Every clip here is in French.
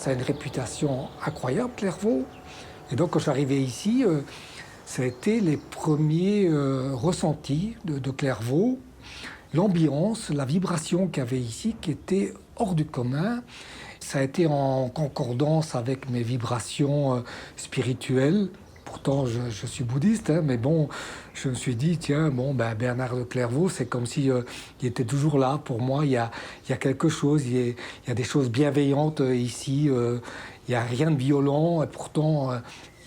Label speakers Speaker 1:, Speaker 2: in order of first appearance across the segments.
Speaker 1: ça a une réputation incroyable, Clairvaux. Et donc, quand je suis arrivé ici, ça a été les premiers ressentis de Clairvaux. L'ambiance, la vibration qu'il y avait ici, qui était hors du commun. Ça a été en concordance avec mes vibrations spirituelles. Pourtant, je suis bouddhiste, hein, mais bon, je me suis dit, tiens, bon, ben, Bernard de Clairvaux, c'est comme si il était toujours là. Pour moi, il y a quelque chose, il y a des choses bienveillantes ici. Il n'y a rien de violent, et pourtant,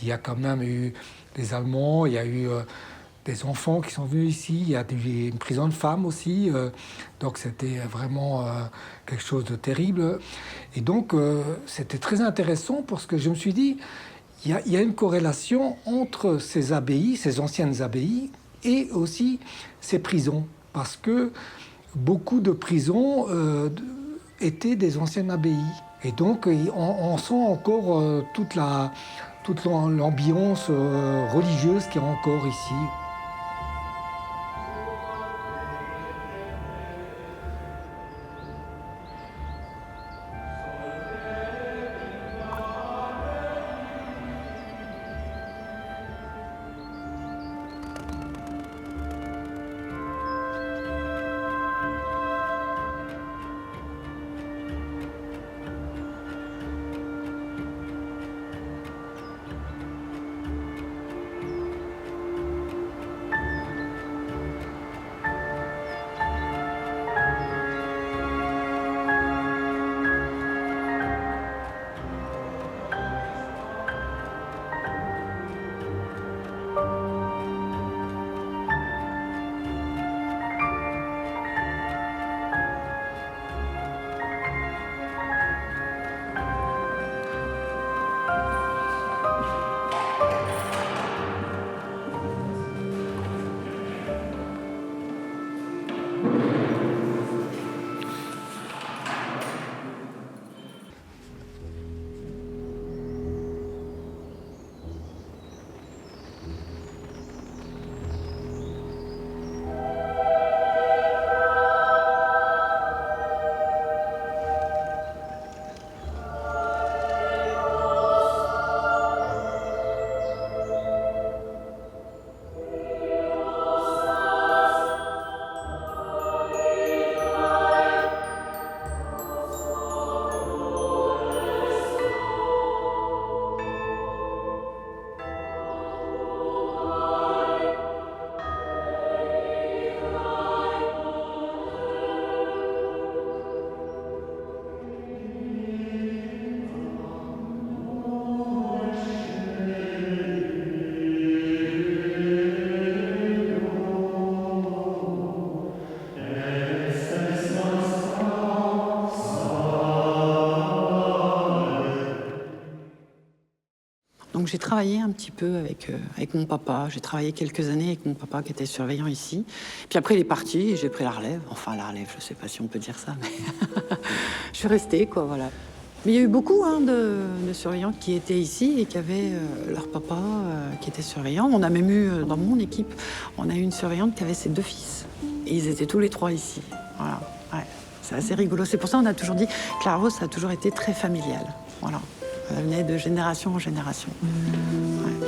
Speaker 1: il y a quand même eu des Allemands, il y a eu des enfants qui sont venus ici, il y a une prison de femmes aussi, donc c'était vraiment quelque chose de terrible. Et donc c'était très intéressant parce que je me suis dit, il y a une corrélation entre ces abbayes, ces anciennes abbayes, et aussi ces prisons, parce que beaucoup de prisons étaient des anciennes abbayes. Et donc on sent encore toute l'ambiance religieuse qu'il y a encore ici.
Speaker 2: Donc j'ai travaillé un petit peu avec mon papa. J'ai travaillé quelques années avec mon papa qui était surveillant ici. Puis après il est parti et j'ai pris la relève. Enfin la relève, je sais pas si on peut dire ça, mais je suis restée quoi, voilà. Mais il y a eu beaucoup de surveillantes qui étaient ici et qui avaient leur papa qui était surveillant. On a même eu dans mon équipe, on a eu une surveillante qui avait ses 2 fils. Et ils étaient tous les 3 ici. Voilà. Ouais. C'est assez rigolo. C'est pour ça qu'on a toujours dit que Clairvaux, ça a toujours été très familial. Voilà. Elle venait de génération en génération. Ouais.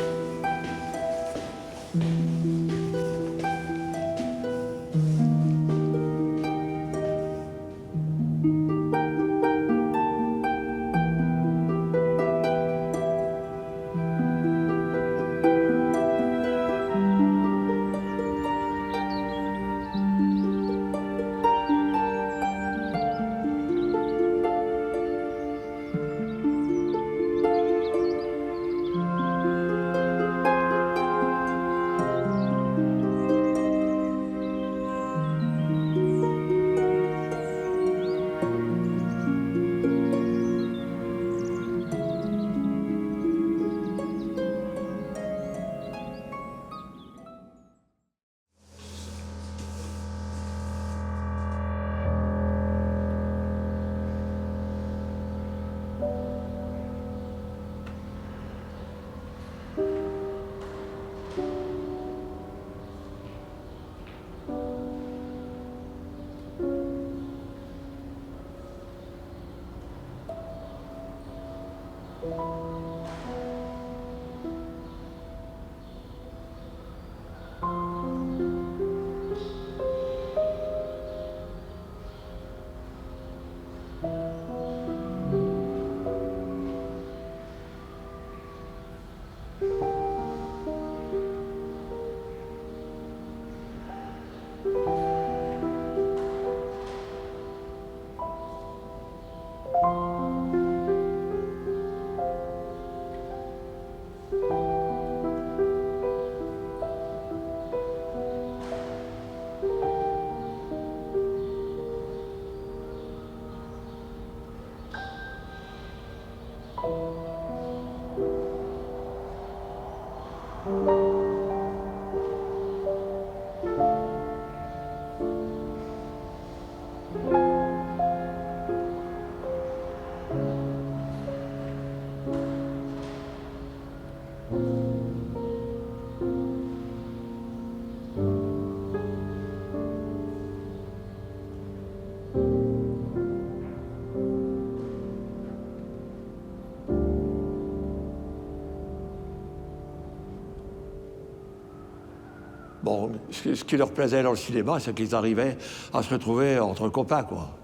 Speaker 3: Bon, ce qui leur plaisait dans le cinéma, c'est qu'ils arrivaient à se retrouver entre copains, quoi.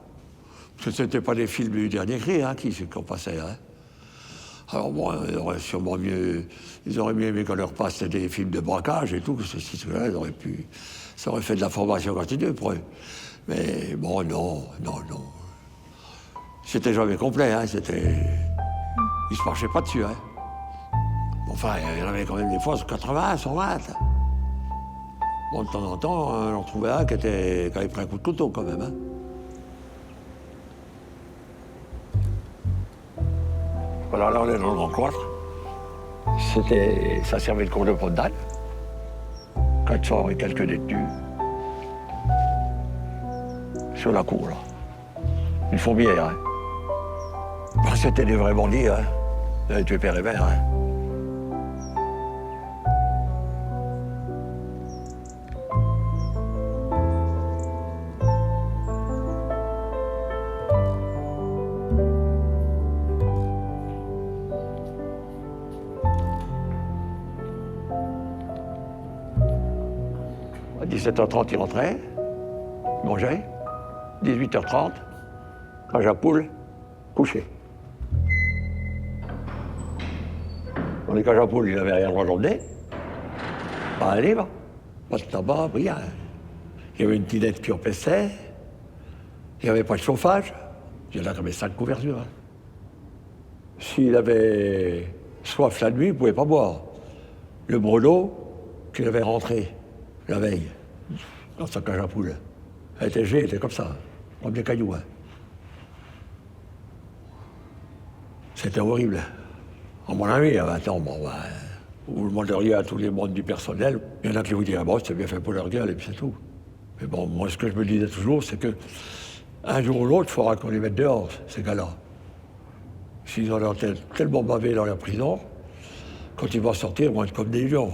Speaker 3: Parce que c'était pas des films du dernier cri, hein, qu'on passait, hein. Alors bon, ils auraient mieux aimé qu'on leur passe des films de braquage et tout, que ceci, cela, ça aurait fait de la formation continue pour eux. Mais bon, non. C'était jamais complet, hein, ils se marchaient pas dessus, hein. Enfin, il y en avait quand même des fois 80, 120. Bon, de temps en temps, on en trouvait un qui avait pris un coup de couteau, quand même, hein. Voilà, là, on est dans le grand cloître. Ça servait de cours de pot d'âne. 400 et quelques détenus. Sur la cour, là. Une fourmilière, hein. Bah, c'était des vrais bandits, hein. Ils avaient tué père et mère, hein. À 17h30, il rentrait, il mangeait. 18h30, cage à poule, couché. Dans les cages à poules, il n'avait rien le droit d'emmener. Pas un livre, pas de tabac, rien. Il y avait une tinette qui empêchait. Il n'y avait pas de chauffage. Il y en a comme 5 couvertures, hein. S'il avait soif la nuit, il ne pouvait pas boire. Le brelot qu'il avait rentré la veille dans sa cage à poules. Elle était comme ça, comme des cailloux, hein. C'était horrible. À mon avis, à 20 ans, vous demanderiez à tous les membres du personnel, il y en a qui vous diraient, bon, c'est bien fait pour leur gueule, et puis c'est tout. Mais bon, moi, ce que je me disais toujours, c'est que un jour ou l'autre, il faudra qu'on les mette dehors, ces gars-là. S'ils ont tellement bavé dans la prison, quand ils vont sortir, ils vont être comme des lions.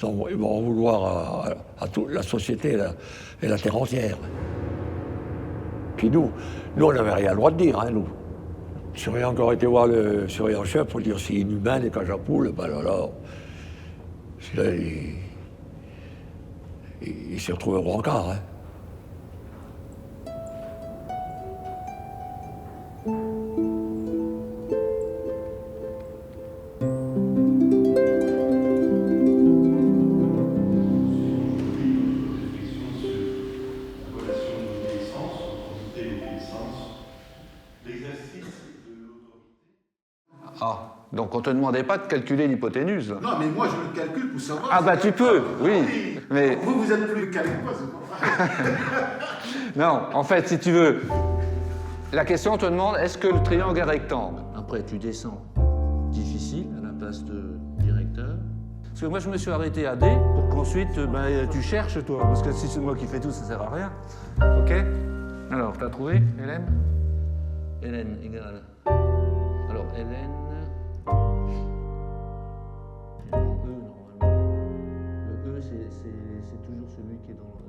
Speaker 3: Ils vont en vouloir à toute la société et la terre entière. Puis nous, on n'avait rien le droit de dire, hein, nous. Si on avait encore été voir le surveillant-chef pour dire c'est inhumain, les cages à poules, ben là, il s'y retrouve au brancard, hein.
Speaker 4: Ah, donc on te demandait pas de calculer l'hypoténuse.
Speaker 5: Non, mais moi je le calcule pour savoir.
Speaker 4: Ah bah tu peux, oui. Mais
Speaker 5: Vous êtes plus calé que moi, c'est pas vrai.
Speaker 4: non, en fait, si tu veux, la question te demande est-ce que le triangle est rectangle. Après, tu descends. Difficile à la place de directeur. Parce que moi, je me suis arrêté à D pour qu'ensuite, tu cherches toi. Parce que si c'est moi qui fais tout, ça sert à rien. Ok? Alors, t'as trouvé, Hélène? Hélène égale. Alors, Hélène. Le E, c'est toujours celui qui est dans le.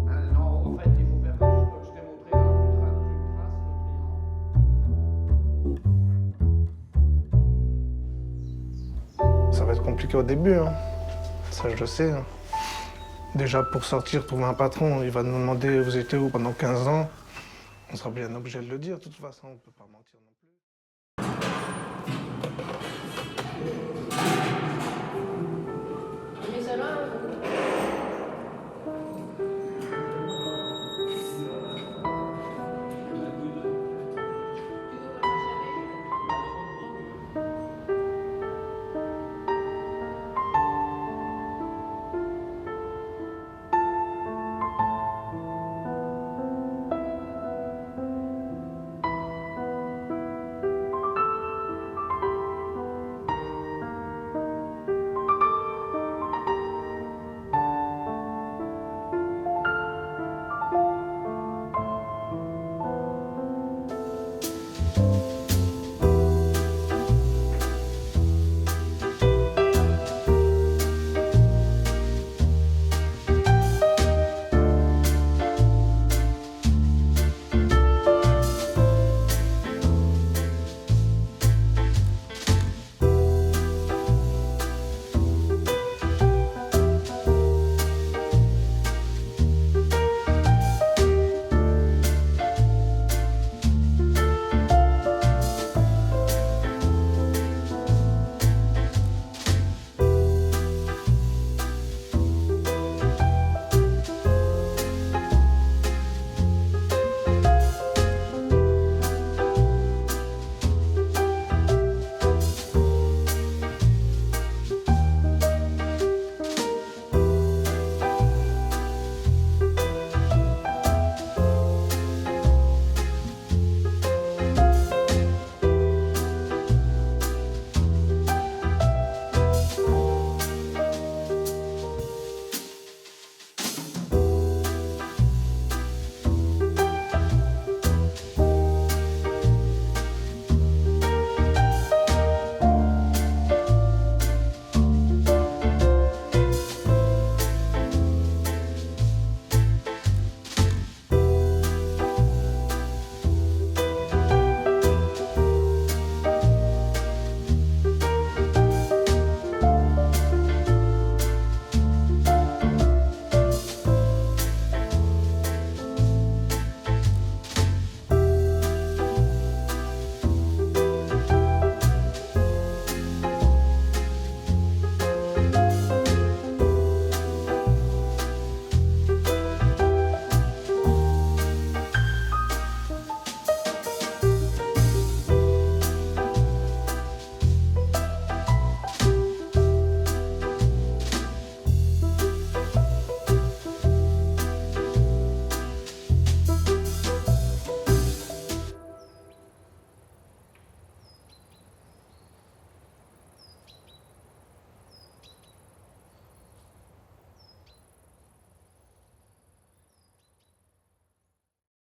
Speaker 4: Ah, non, en fait, il faut faire comme je t'ai montré là. Tu traces le triangle.
Speaker 6: Ça va être compliqué au début, hein. Ça, je le sais, hein. Déjà, pour sortir, trouver un patron, il va nous demander vous étiez où pendant 15 ans. On sera bien obligé de le dire, de toute façon, on ne peut pas mentir.